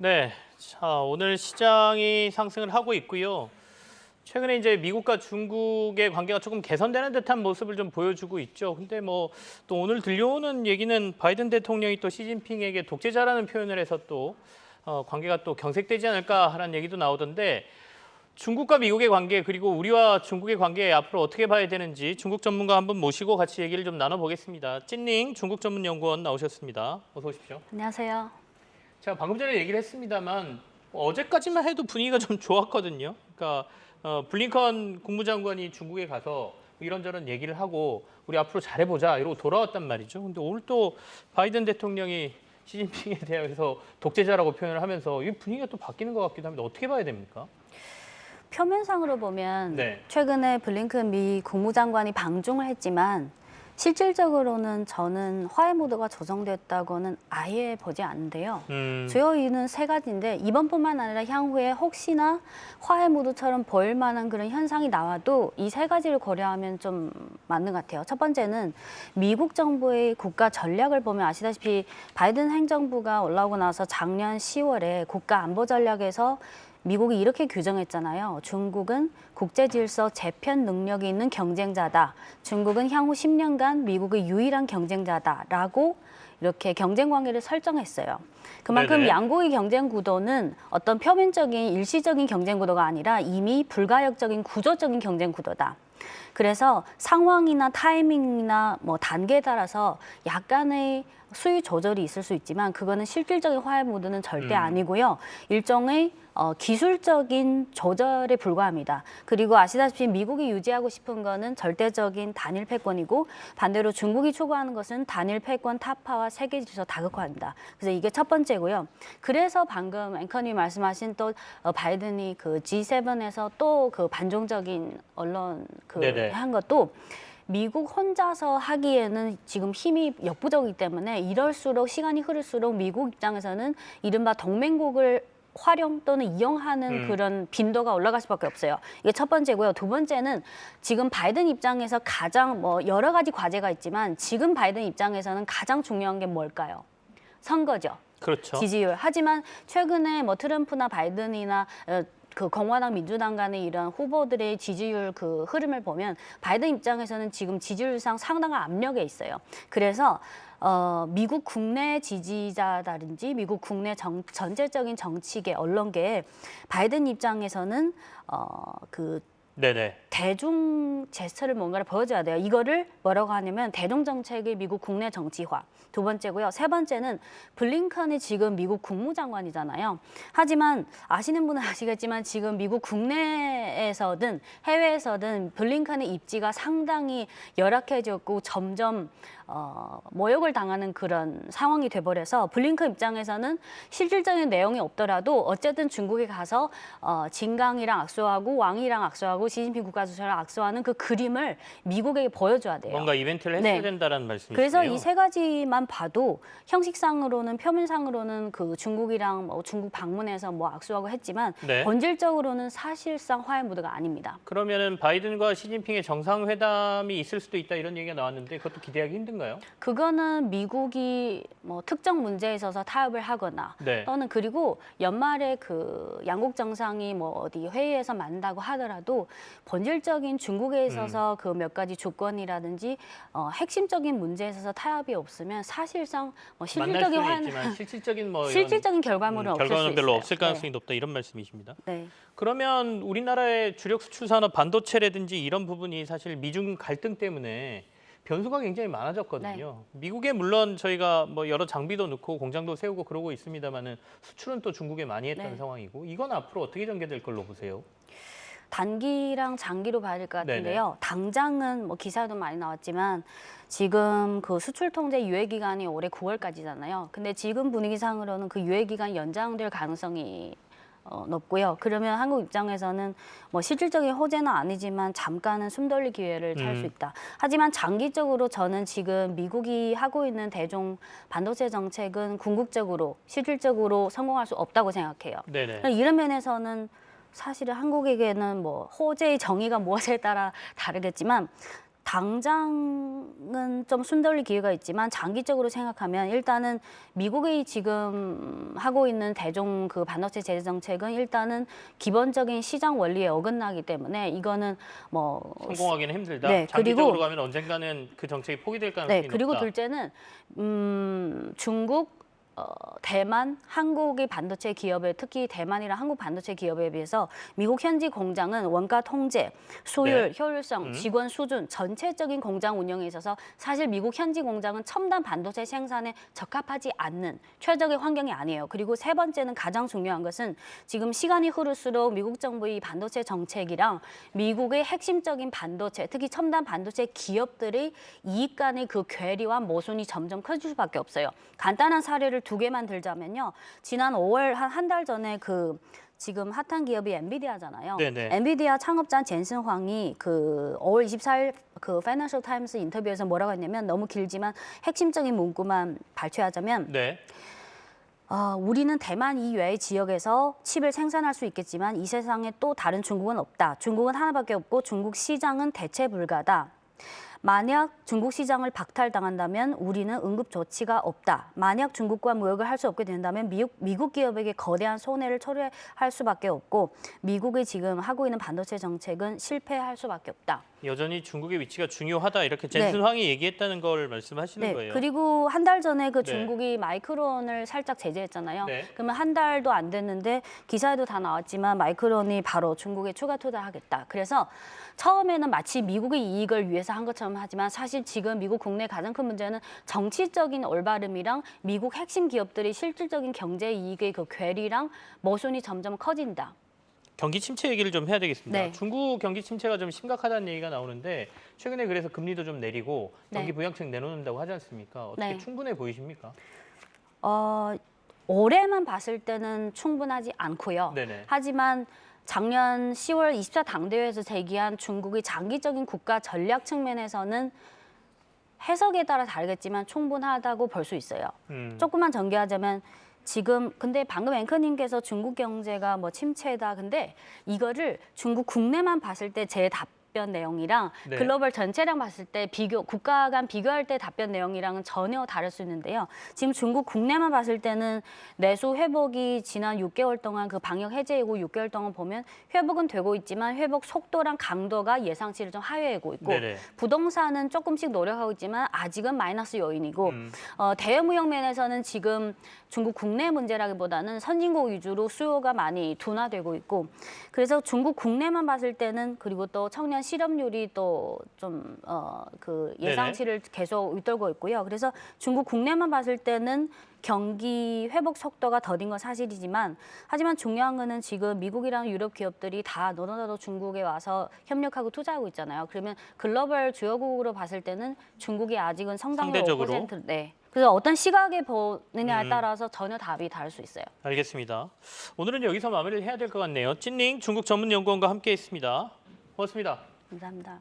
네, 자, 오늘 시장이 상승을 하고 있고요. 최근에 이제 미국과 중국의 관계가 조금 개선되는 듯한 모습을 좀 보여주고 있죠. 근데 뭐 또 오늘 들려오는 얘기는 바이든 대통령이 또 시진핑에게 독재자라는 표현을 해서 또 관계가 또 경색되지 않을까 하는 얘기도 나오던데 중국과 미국의 관계 그리고 우리와 중국의 관계 앞으로 어떻게 봐야 되는지 중국 전문가 한 분 모시고 같이 얘기를 좀 나눠보겠습니다. 찐닝 중국 전문 연구원 나오셨습니다. 어서 오십시오. 안녕하세요. 제가 방금 전에 얘기를 했습니다만 어제까지만 해도 분위기가 좀 좋았거든요. 그러니까 블링컨 국무장관이 중국에 가서 이런저런 얘기를 하고 우리 앞으로 잘해보자 이러고 돌아왔단 말이죠. 근데 오늘 또 바이든 대통령이 시진핑에 대해서 독재자라고 표현을 하면서 이 분위기가 또 바뀌는 것 같기도 합니다. 어떻게 봐야 됩니까? 표면상으로 보면 네. 최근에 블링컨 미 국무장관이 방중을 했지만 실질적으로는 저는 화해 모드가 조성됐다고는 아예 보지 않는데요. 주요 이유는 세 가지인데 이번뿐만 아니라 향후에 혹시나 화해 모드처럼 보일 만한 그런 현상이 나와도 이 세 가지를 고려하면 좀 맞는 것 같아요. 첫 번째는 미국 정부의 국가 전략을 보면 아시다시피 바이든 행정부가 올라오고 나서 작년 10월에 국가 안보 전략에서 미국이 이렇게 규정했잖아요. 중국은 국제 질서 재편 능력이 있는 경쟁자다. 중국은 향후 10년간 미국의 유일한 경쟁자다라고 이렇게 경쟁 관계를 설정했어요. 그만큼 네네. 양국의 경쟁 구도는 어떤 표면적인 일시적인 경쟁 구도가 아니라 이미 불가역적인 구조적인 경쟁 구도다. 그래서 상황이나 타이밍이나 뭐 단계에 따라서 약간의 수위 조절이 있을 수 있지만 그거는 실질적인 화해 모드는 절대 아니고요. 일종의 기술적인 조절에 불과합니다. 그리고 아시다시피 미국이 유지하고 싶은 거는 절대적인 단일 패권이고 반대로 중국이 추구하는 것은 단일 패권 타파와 세계 질서 다극화입니다. 그래서 이게 첫 번째고요. 그래서 방금 앵커님 말씀하신 또 바이든이 그 G7에서 또 그 반종적인 언론 네네. 한 것도 미국 혼자서 하기에는 지금 힘이 역부족이기 때문에 이럴수록 시간이 흐를수록 미국 입장에서는 이른바 동맹국을 활용 또는 이용하는 그런 빈도가 올라갈 수밖에 없어요. 이게 첫 번째고요. 두 번째는 지금 바이든 입장에서 가장 뭐 여러 가지 과제가 있지만 지금 바이든 입장에서는 가장 중요한 게 뭘까요? 선거죠. 그렇죠. 지지율. 하지만 최근에 뭐 트럼프나 바이든이나 그 공화당 민주당 간의 이런 후보들의 지지율 그 흐름을 보면 바이든 입장에서는 지금 지지율상 상당한 압력에 있어요. 그래서 미국 국내 지지자라든지 미국 국내 전체적인 정치계, 언론계에 바이든 입장에서는 그 네네. 대중 제스처를 뭔가를 보여줘야 돼요. 이거를 뭐라고 하냐면 대중 정책의 미국 국내 정치화. 두 번째고요. 세 번째는 블링컨이 지금 미국 국무장관이잖아요. 하지만 아시는 분은 아시겠지만 지금 미국 국내에서든 해외에서든 블링컨의 입지가 상당히 열악해졌고 점점 모욕을 당하는 그런 상황이 돼버려서 블링컨 입장에서는 실질적인 내용이 없더라도 어쨌든 중국에 가서 진강이랑 악수하고 왕이랑 악수하고 시진핑 국가주석이랑 악수하는 그 그림을 미국에게 보여줘야 돼요. 뭔가 이벤트를 했어야 네. 된다는 말씀이시네요. 그래서 이 세 가지만 봐도 형식상으로는 표면상으로는 그 중국이랑 뭐 중국 방문해서 뭐 악수하고 했지만 네. 본질적으로는 사실상 화해 무드가 아닙니다. 그러면은 바이든과 시진핑의 정상회담이 있을 수도 있다 이런 얘기가 나왔는데 그것도 기대하기 힘든가요? 그거는 미국이 뭐 특정 문제에 있어서 타협을 하거나 네. 또는 그리고 연말에 그 양국 정상이 뭐 어디 회의에서 만난다고 하더라도 본질적인 중국에 있어서 그 몇 가지 주권이라든지 핵심적인 문제에 있어서 타협이 없으면 사실상 뭐 만날 실질적인 수는 있지만 실질적인 뭐 이런 실질적인 결과물은 없을 수 결과는 별로 있어요. 없을 가능성이 높다 이런 말씀이십니다. 네. 그러면 우리나라의 주력 수출 산업 반도체라든지 이런 부분이 사실 미중 갈등 때문에 변수가 굉장히 많아졌거든요. 미국에 물론 저희가 뭐 여러 장비도 넣고 공장도 세우고 그러고 있습니다만은 수출은 또 중국에 많이 했던 네. 상황이고 이건 앞으로 어떻게 전개될 걸로 보세요? 단기랑 장기로 봐야 될 것 같은데요. 당장은 뭐 기사도 많이 나왔지만 지금 그 수출 통제 유예 기간이 올해 9월까지잖아요. 근데 지금 분위기상으로는 그 유예 기간이 연장될 가능성이 높고요. 그러면 한국 입장에서는 뭐 실질적인 호재는 아니지만 잠깐은 숨 돌릴 기회를 찰 수 있다. 하지만 장기적으로 저는 지금 미국이 하고 있는 대중 반도체 정책은 궁극적으로 실질적으로 성공할 수 없다고 생각해요. 네네. 이런 면에서는 사실은 한국에게는 뭐 호재의 정의가 무엇에 따라 다르겠지만 당장은 좀 숨돌릴 기회가 있지만 장기적으로 생각하면 일단은 미국이 지금 하고 있는 대중 그 반도체 제재 정책은 일단은 기본적인 시장 원리에 어긋나기 때문에 이거는 뭐 성공하기는 힘들다. 네, 장기적으로 그리고 가면 언젠가는 그 정책이 포기될 가능성이 네, 그리고 높다. 둘째는 중국, 대만, 한국의 반도체 기업에 특히 대만이랑 한국 반도체 기업에 비해서 미국 현지 공장은 원가 통제, 소율, 네. 효율성, 직원 수준, 전체적인 공장 운영에 있어서 사실 미국 현지 공장은 첨단 반도체 생산에 적합하지 않는 최적의 환경이 아니에요. 그리고 세 번째는 가장 중요한 것은 지금 시간이 흐를수록 미국 정부의 반도체 정책이랑 미국의 핵심적인 반도체, 특히 첨단 반도체 기업들의 이익 간의 그 괴리와 모순이 점점 커질 수밖에 없어요. 간단한 사례를 두 개만 들자면요. 지난 5월 한 달 전에 그 지금 핫한 기업이 엔비디아잖아요. 네네. 엔비디아 창업자 젠슨 황이 그 5월 24일 그 파이낸셜 타임스 인터뷰에서 뭐라고 했냐면 너무 길지만 핵심적인 문구만 발췌하자면 네. 우리는 대만 이외의 지역에서 칩을 생산할 수 있겠지만 이 세상에 또 다른 중국은 없다. 중국은 하나밖에 없고 중국 시장은 대체 불가다. 만약 중국 시장을 박탈당한다면 우리는 응급 조치가 없다. 만약 중국과 무역을 할 수 없게 된다면 미국 기업에게 거대한 손해를 초래할 수밖에 없고 미국이 지금 하고 있는 반도체 정책은 실패할 수밖에 없다. 여전히 중국의 위치가 중요하다 이렇게 젠슨 황이 얘기했다는 걸 말씀하시는 네, 거예요. 그리고 한 달 전에 그 네. 중국이 마이크론을 살짝 제재했잖아요. 네. 그러면 한 달도 안 됐는데 기사에도 다 나왔지만 마이크론이 바로 중국에 추가 투자하겠다. 그래서 처음에는 마치 미국의 이익을 위해서 한 것처럼 하지만 사실 지금 미국 국내 가장 큰 문제는 정치적인 올바름이랑 미국 핵심 기업들의 실질적인 경제 이익의 그 괴리랑 모순이 점점 커진다. 경기 침체 얘기를 좀 해야 되겠습니다. 네. 중국 경기 침체가 좀 심각하다는 얘기가 나오는데 최근에 그래서 금리도 좀 내리고 경기 네. 부양책 내놓는다고 하지 않습니까? 어떻게 네. 충분해 보이십니까? 올해만 봤을 때는 충분하지 않고요. 네네. 하지만 작년 10월 24 당대회에서 제기한 중국의 장기적인 국가 전략 측면에서는 해석에 따라 다르겠지만 충분하다고 볼 수 있어요. 조금만 전개하자면 지금 근데 방금 앵커님께서 중국 경제가 뭐 침체다. 근데 이거를 중국 국내만 봤을 때 제 답변 내용이랑 네. 글로벌 전체랑 봤을 때 국가 간 비교할 때 답변 내용이랑은 전혀 다를 수 있는데요. 지금 중국 국내만 봤을 때는 내수 회복이 지난 6개월 동안 그 방역 해제 이후 6개월 동안 보면 회복은 되고 있지만 회복 속도랑 강도가 예상치를 좀 하회하고 있고 네네. 부동산은 조금씩 노력하고 있지만 아직은 마이너스 요인이고 대외무역 면에서는 지금 중국 국내 문제라기보다는 선진국 위주로 수요가 많이 둔화되고 있고 그래서 중국 국내만 봤을 때는 그리고 또 청년 실업률이 또 좀 그 예상치를 계속 윗돌고 있고요. 그래서 중국 국내만 봤을 때는 경기 회복 속도가 더딘 건 사실이지만 하지만 중요한 거는 지금 미국이랑 유럽 기업들이 다 너도나도 중국에 와서 협력하고 투자하고 있잖아요. 그러면 글로벌 주요국으로 봤을 때는 중국이 아직은 성장률 상대적으로? 5%. 네. 그래서 어떤 시각에 보느냐에 따라서 전혀 답이 다를 수 있어요. 알겠습니다. 오늘은 여기서 마무리를 해야 될 것 같네요. 찐닝 중국 전문연구원과 함께했습니다. 고맙습니다. 감사합니다.